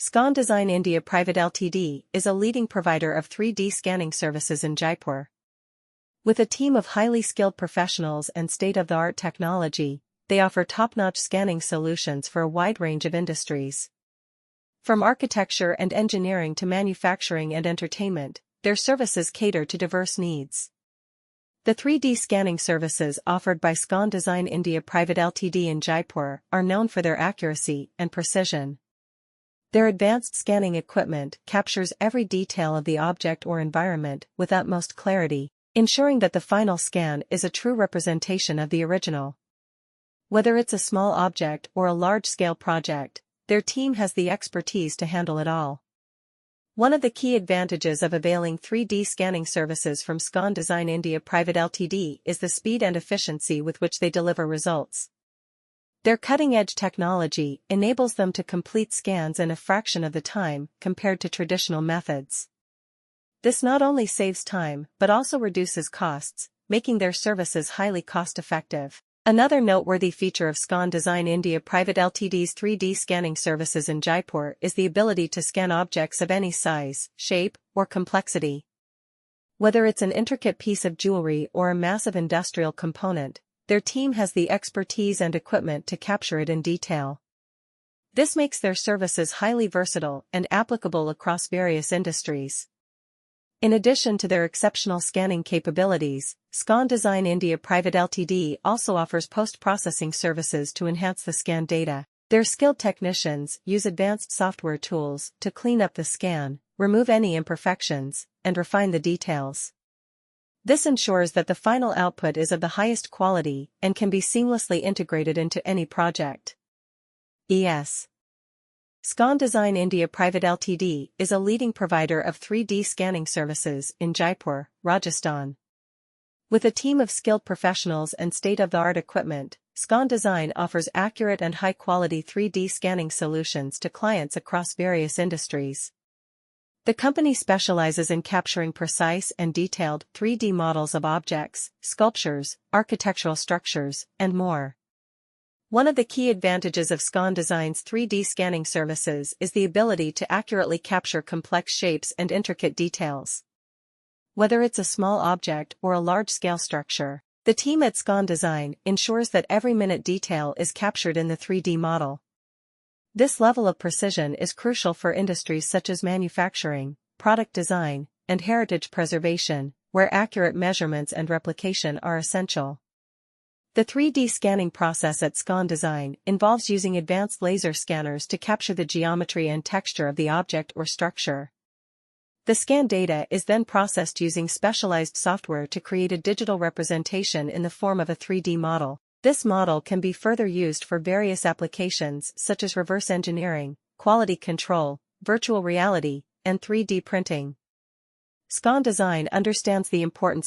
Scon Design India Private Ltd is a leading provider of 3D scanning services in Jaipur. With a team of highly skilled professionals and state-of-the-art technology, they offer top-notch scanning solutions for a wide range of industries. From architecture and engineering to manufacturing and entertainment, their services cater to diverse needs. The 3D scanning services offered by Scon Design India Private Ltd in Jaipur are known for their accuracy and precision. Their advanced scanning equipment captures every detail of the object or environment with utmost clarity, ensuring that the final scan is a true representation of the original. Whether it's a small object or a large-scale project, their team has the expertise to handle it all. One of the key advantages of availing 3D scanning services from Scon Design India Private Ltd is the speed and efficiency with which they deliver results. Their cutting-edge technology enables them to complete scans in a fraction of the time compared to traditional methods. This not only saves time but also reduces costs, making their services highly cost-effective. Another noteworthy feature of Scon Design India Private Ltd's 3D scanning services in Jaipur is the ability to scan objects of any size, shape, or complexity. Whether it's an intricate piece of jewelry or a massive industrial component, their team has the expertise and equipment to capture it in detail. This makes their services highly versatile and applicable across various industries. In addition to their exceptional scanning capabilities, Scon Design India Private Ltd also offers post-processing services to enhance the scan data. Their skilled technicians use advanced software tools to clean up the scan, remove any imperfections, and refine the details. This ensures that the final output is of the highest quality and can be seamlessly integrated into any project. Scon Design India Private Ltd is a leading provider of 3D scanning services in Jaipur, Rajasthan. With a team of skilled professionals and state-of-the-art equipment, Scon Design offers accurate and high-quality 3D scanning solutions to clients across various industries. The company specializes in capturing precise and detailed 3D models of objects, sculptures, architectural structures, and more. One of the key advantages of Scon Design's 3D scanning services is the ability to accurately capture complex shapes and intricate details. Whether it's a small object or a large-scale structure, the team at Scon Design ensures that every minute detail is captured in the 3D model. This level of precision is crucial for industries such as manufacturing, product design, and heritage preservation, where accurate measurements and replication are essential. The 3D scanning process at Scon Design involves using advanced laser scanners to capture the geometry and texture of the object or structure. The scan data is then processed using specialized software to create a digital representation in the form of a 3D model. This model can be further used for various applications such as reverse engineering, quality control, virtual reality, and 3D printing. Scon Design understands the importance of